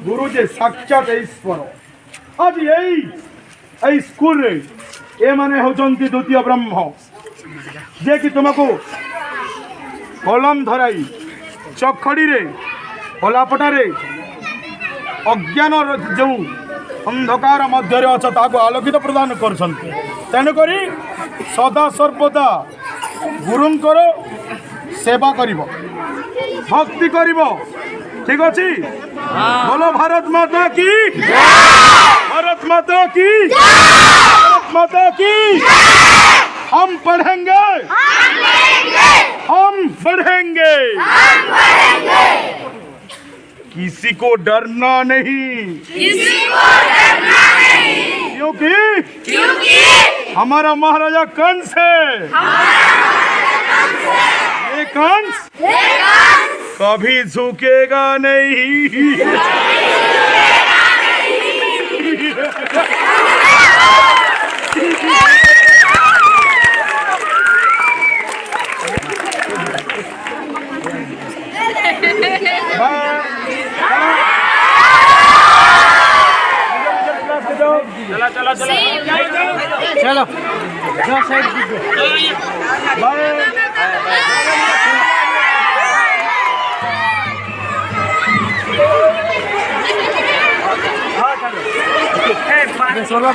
गुरुजी साक्षात ईश्वर आज यही स्कूल रे ए माने होचंती द्वितीय ब्रह्म जे कि तुमको कलम धराई चखड़ी रे हलापटा रे अज्ञान जो अंधकार मध्य अछ ताको आलोकित प्रदान करछन तेणुक सदा सर्वदा गुरुंकर सेवा करिवो भक्ति करिवो ठीक अच्छी। बोलो भारत माता की, भारत माता की, भारत माता की। हम पढ़ेंगे, हम बढ़ेंगे, किसी को डरना नहीं, किसी को डरना नहीं, क्योंकि हमारा महाराजा कंस है। ये कंस कभी झुकेगा नहीं। चलो चलो चलो